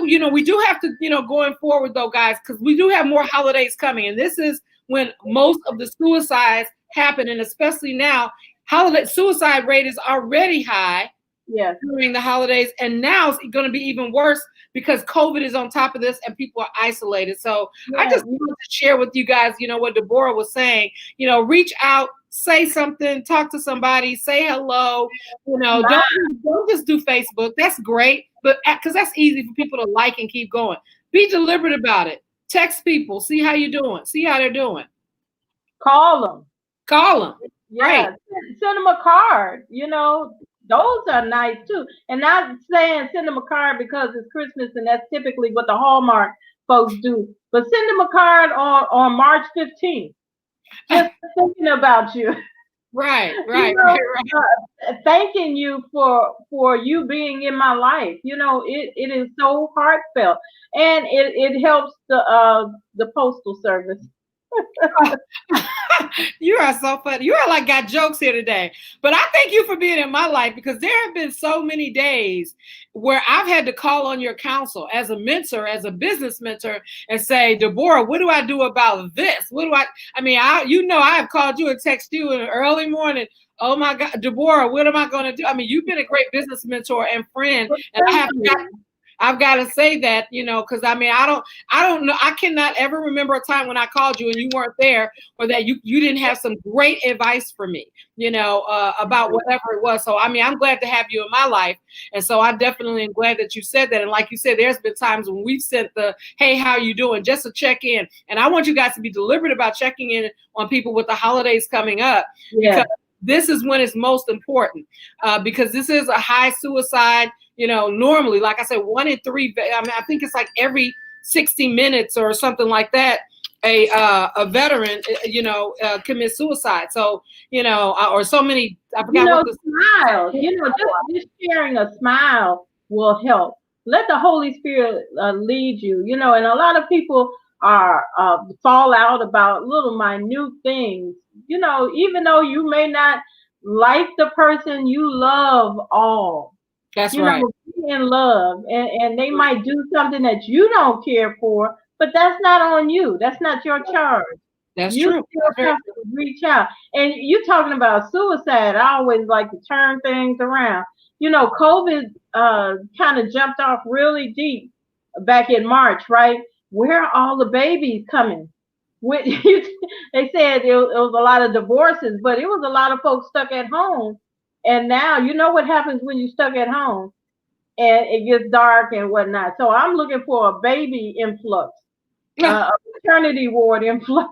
have to, you know, going forward though, guys, because we do have more holidays coming, and this is when most of the suicides happen, and especially now, holiday suicide rate is already high. Yeah. During the holidays, and now it's going to be even worse because COVID is on top of this and people are isolated. So I just wanted to share with you guys, you know, what Deborah was saying, you know, reach out say something, talk to somebody, say hello. Wow. Don't just do Facebook. That's great, but because that's easy for people to like and keep going. Be deliberate about it. Text people, see how you're doing, see how they're doing. Call them. Call them. Yeah, Right. send them a card. Those are nice too. And not saying send them a card because it's Christmas and that's typically what the Hallmark folks do. But send them a card on March 15th. Just thinking about you. Right. Thanking you for you being in my life. It is so heartfelt, and it helps the postal service. You are so funny. You are like got jokes here today. But I thank you for being in my life because there have been so many days where I've had to call on your counsel as a mentor, as a business mentor, and say, Deborah, what do I do about this? I have called you and texted you in the early morning. Oh my God, Deborah, what am I going to do? I mean, you've been a great business mentor and friend, and I've got to say that, because I don't know. I cannot ever remember a time when I called you and you weren't there, or that you didn't have some great advice for me, about whatever it was. So, I'm glad to have you in my life. And so I definitely am glad that you said that. And like you said, there's been times when we've sent hey, how you doing? Just to check in. And I want you guys to be deliberate about checking in on people with the holidays coming up. Yeah. Because this is when it's most important, because this is a high suicide. Normally, like I said, 1 in 3. I think it's like every 60 minutes or something like that. A veteran, commits suicide. So, or so many. I forgot what the smile. Just sharing a smile will help. Let the Holy Spirit lead you. And a lot of people are fall out about little minute things. Even though you may not like the person, you love all. That's right. Be in love, and they might do something that you don't care for, but that's not on you. That's not your charge. That's you true. still have to reach out. And you talking about suicide, I always like to turn things around. COVID kind of jumped off really deep back in March, right? Where are all the babies coming? They said it was a lot of divorces, but it was a lot of folks stuck at home. And now you know what happens when you're stuck at home and it gets dark and whatnot. So I'm looking for a baby influx, a maternity ward influx.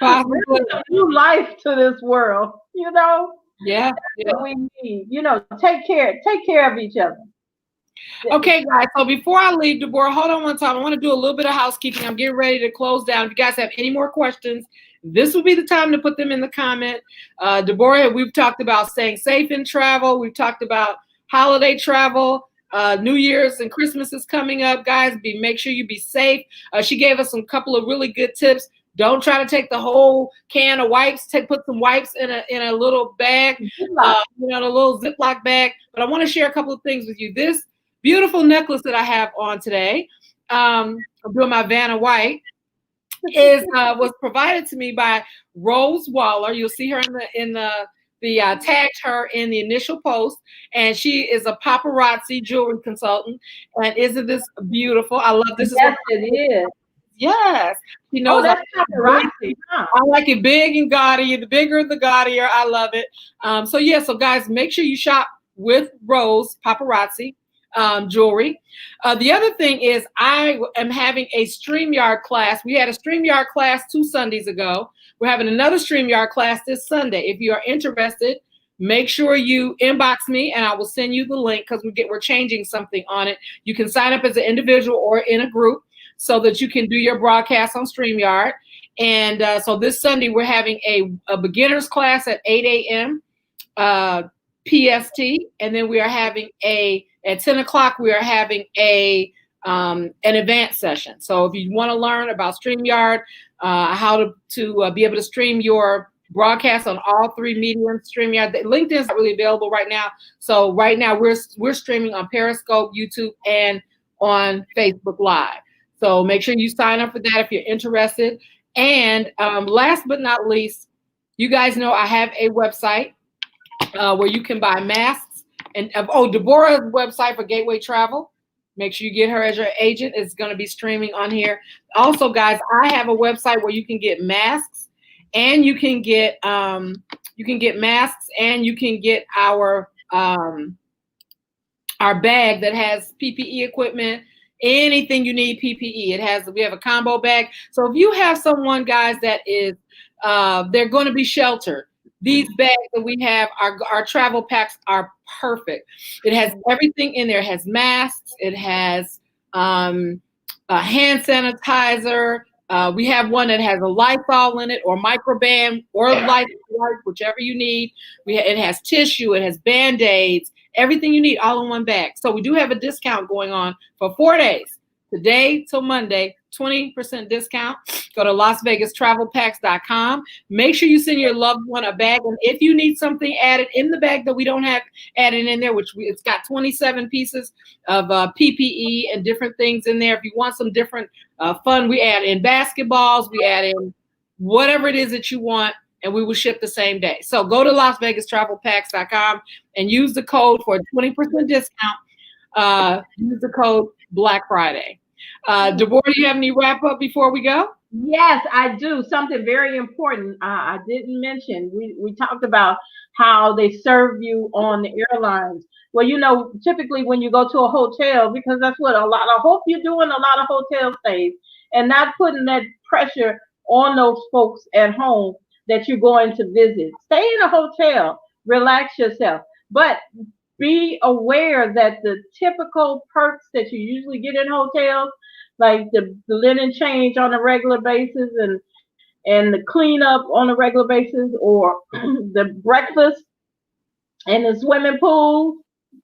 New life to this world, Yeah. That's what we need. Take care of each other. Okay, guys. So before I leave, Deborah, hold on one time. I want to do a little bit of housekeeping. I'm getting ready to close down. If you guys have any more questions, this would be the time to put them in the comment. Deborah, we've talked about staying safe in travel. We've talked about holiday travel. New Year's and Christmas is coming up, guys. Make sure you be safe. She gave us some couple of really good tips. Don't try to take the whole can of wipes. Put some wipes in a little bag, a little Ziploc bag. But I want to share a couple of things with you. This beautiful necklace that I have on today, I'm doing my Vanna White, was provided to me by Rose Waller. You'll see her in the tagged her in the initial post, and she is a paparazzi jewelry consultant. And isn't this beautiful? I love this. Yes, it is. Yes, she knows. That's paparazzi. I like it big and gaudy. The bigger, the gaudier. I love it. So guys, make sure you shop with Rose Paparazzi jewelry. The other thing is I am having a StreamYard class. We had a StreamYard class 2 Sundays ago. We're having another StreamYard class this Sunday. If you are interested, make sure you inbox me and I will send you the link because we're changing something on it. You can sign up as an individual or in a group so that you can do your broadcast on StreamYard. And so this Sunday we're having a beginner's class at 8 a.m. PST, and then we are having at 10 o'clock we are having an advanced session. So if you want to learn about StreamYard, how to be able to stream your broadcast on all 3 mediums, StreamYard. LinkedIn is not really available right now. So right now we're streaming on Periscope, YouTube, and on Facebook Live. So make sure you sign up for that if you're interested. And last but not least, you guys know I have a website where you can buy masks. And Deborah's website for Gateway Travel. Make sure you get her as your agent. It's going to be streaming on here. Also, guys, I have a website where you can get masks and you can get masks, and you can get our bag that has PPE equipment, anything you need PPE. We have a combo bag. So if you have someone, guys, that is they're going to be sheltered, these bags that we have, our travel packs are perfect. It has everything in there. It has masks. It has a hand sanitizer. We have one that has a Lysol in it, or Microban, or Lysol, whichever you need. It has tissue. It has Band-Aids. Everything you need all in one bag. So we do have a discount going on for 4 days. Today till Monday, 20% discount. Go to LasVegasTravelPacks.com. Make sure you send your loved one a bag. And if you need something added in the bag that we don't have added in there, it's got 27 pieces of PPE and different things in there. If you want some different fun, we add in basketballs, we add in whatever it is that you want, and we will ship the same day. So go to LasVegasTravelPacks.com and use the code for a 20% discount. Use the code Black Friday. Deborah, do you have any wrap up before we go? Yes, I do. Something very important I didn't mention. We talked about how they serve you on the airlines. Well, typically when you go to a hotel, because that's what I hope you're doing a lot of hotel stays and not putting that pressure on those folks at home that you're going to visit. Stay in a hotel, relax yourself, but be aware that the typical perks that you usually get in hotels, like the linen change on a regular basis and the cleanup on a regular basis, or the breakfast and the swimming pool,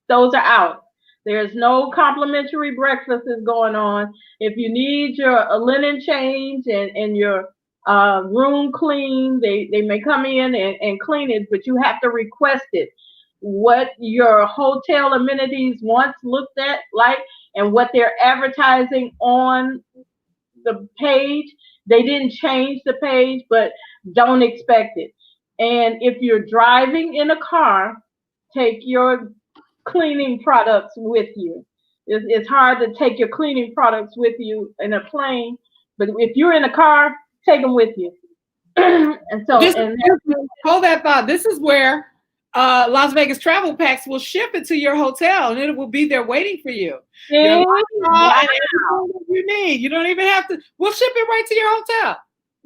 those are out. There's no complimentary breakfast is going on. If you need your linen change and your room clean, they may come in and clean it, but you have to request it. What your hotel amenities once looked at like and what they're advertising on the page, they didn't change the page, but don't expect it. And if you're driving in a car, take your cleaning products with you. It's hard to take your cleaning products with you in a plane, but if you're in a car, take them with you. Hold that thought. This is where Las Vegas Travel Packs will ship it to your hotel, and it will be there waiting for you. Wow. And everything you need. You don't even have to. We'll ship it right to your hotel.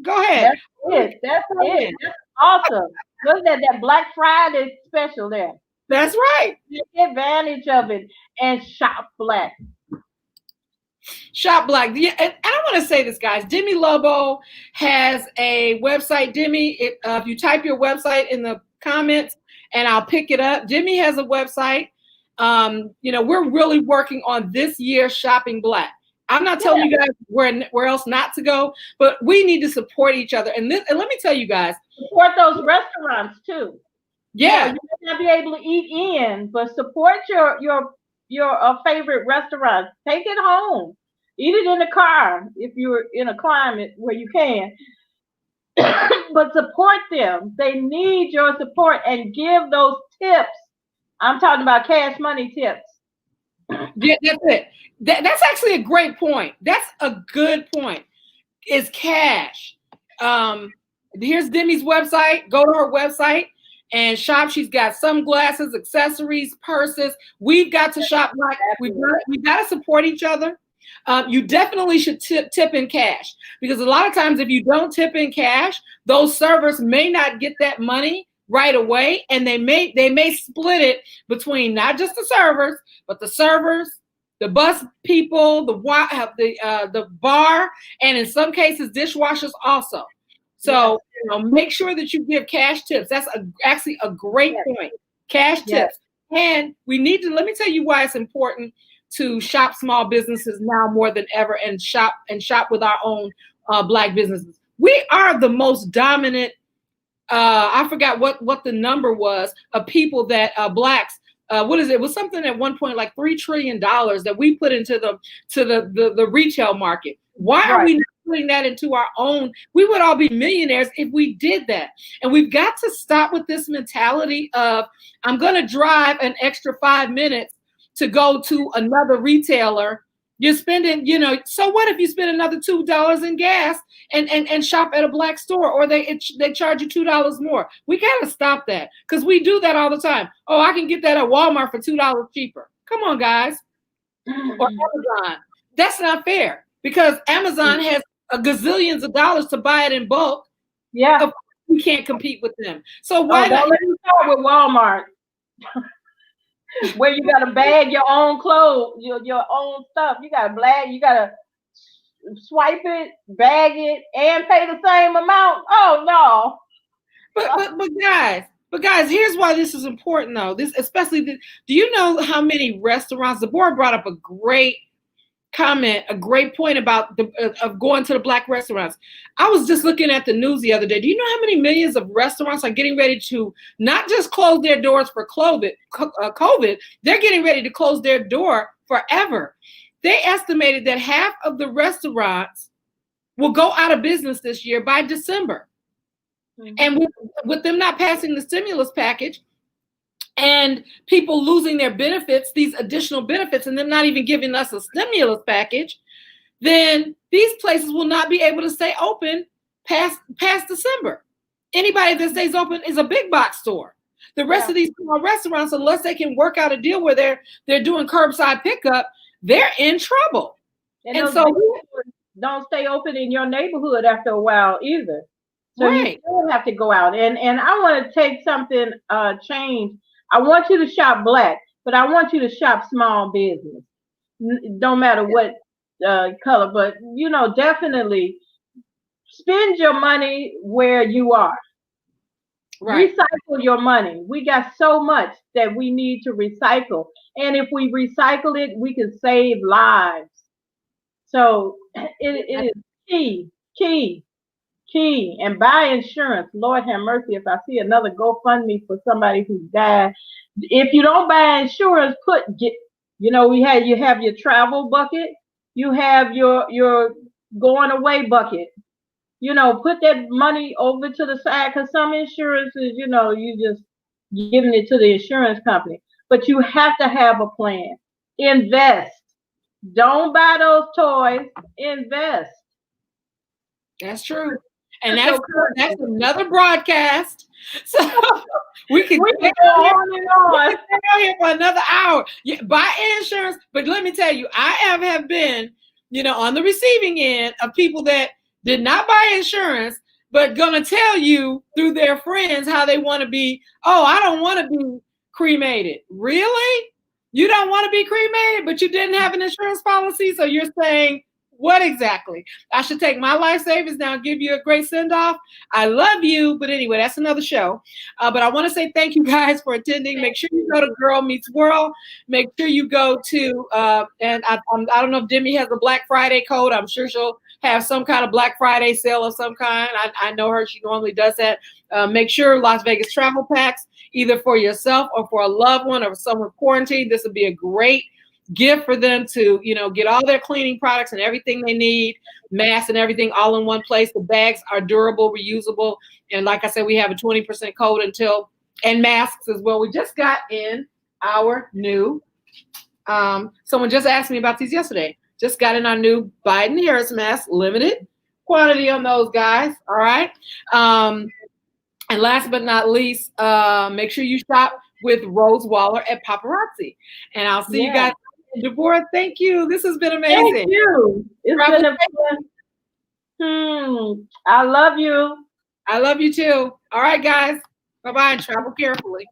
Go ahead. That's it. That's awesome. Look at that Black Friday special there. That's right. Take advantage of it and shop black. Shop Black. Yeah, and I want to say this, guys. Demi Lobo has a website. Demi, if you type your website in the comments, and I'll pick it up. Demi has a website. We're really working on this year shopping Black. I'm not telling you guys where else not to go, but we need to support each other. And let me tell you guys, support those restaurants too. Yeah, you may not be able to eat in, but support your favorite restaurant. Take it home. Eat it in the car if you're in a climate where you can. But support them. They need your support and give those tips. I'm talking about cash money tips. Yeah, that's it. That's actually a great point. That's a good point. Is cash. Here's Demi's website. Go to her website and shop. She's got sunglasses, accessories, purses. We've got to shop Black. We've got to support each other. You definitely should tip in cash, because a lot of times if you don't tip in cash, those servers may not get that money right away, and they may split it between not just the servers, but the servers, the bus people, the bar, and in some cases dishwashers also. So make sure that you give cash tips. That's actually a great point. Cash tips. And we need to, let me tell you why it's important to shop small businesses now more than ever, and shop with our own Black businesses. We are the most dominant. I forgot what the number was of people that Blacks. What is it? It was something at one point like $3 trillion that we put into the retail market. Why are we not putting that into our own? We would all be millionaires if we did that. And we've got to stop with this mentality of, I'm going to drive an extra 5 minutes to go to another retailer You're spending, so what if you spend another $2 in gas and shop at a black store, or they charge you $2 more? We gotta stop that, because we do that all the time. Oh, I can get that at Walmart for $2 cheaper. Come on, guys. Or Amazon. That's not fair, because Amazon has a gazillions of dollars to buy it in bulk. Yeah. Of course we can't compete with them. So why don't let me start with Walmart. Where you gotta bag your own clothes, your own stuff. You gotta swipe it, bag it, and pay the same amount. Oh no. But guys, here's why this is important though. This especially do you know how many restaurants? Deborah brought up a great comment, a great point about of going to the black restaurants. I was just looking at the news the other day. Do you know how many millions of restaurants are getting ready to not just close their doors for COVID, they're getting ready to close their door forever. They estimated that half of the restaurants will go out of business this year by December. Mm-hmm. And with them not passing the stimulus package, and people losing their benefits, these additional benefits, and them not even giving us a stimulus package, then these places will not be able to stay open past December. Anybody that stays open is a big box store. The rest of these small restaurants, unless they can work out a deal where they're doing curbside pickup, they're in trouble. And so don't stay open in your neighborhood after a while either. So you still have to go out. And I want to take something change. I want you to shop black, but I want you to shop small business. Don't matter what color, but definitely spend your money where you are. Right. Recycle your money. We got so much that we need to recycle. And if we recycle it, we can save lives. So it is key. And buy insurance. Lord have mercy, if I see another GoFundMe for somebody who died. If you don't buy insurance, you have your travel bucket, you have your going away bucket. Put that money over to the side, because some insurances, you just giving it to the insurance company. But you have to have a plan. Invest. Don't buy those toys. Invest. That's true. And that's another broadcast. So we can go on and on. We can stay here for another hour. Buy insurance, but let me tell you, I have been, on the receiving end of people that did not buy insurance, but gonna tell you through their friends how they want to be. Oh, I don't want to be cremated. Really? You don't want to be cremated, but you didn't have an insurance policy, so you're saying, what exactly? I should take my life savings now and give you a great send-off? I love you, but anyway, that's another show. But I want to say thank you guys for attending. Make sure you go to Girl Meets World. Make sure you go to, and I don't know if Demi has a Black Friday code. I'm sure she'll have some kind of Black Friday sale of some kind. I know her. She normally does that. Make sure Las Vegas travel packs, either for yourself or for a loved one or someone quarantined. This would be a great gift for them to, get all their cleaning products and everything they need, masks and everything all in one place. The bags are durable, reusable. And like I said, we have a 20% code and masks as well. We just got in our new, someone just asked me about these yesterday. Just got in our new Biden-Harris mask, limited quantity on those guys. All right. And last but not least, make sure you shop with Rose Waller at Paparazzi. And I'll see you guys. Deborah, thank you. This has been amazing. Thank you. It's been a I love you. I love you too. All right, guys. Bye-bye, and travel carefully.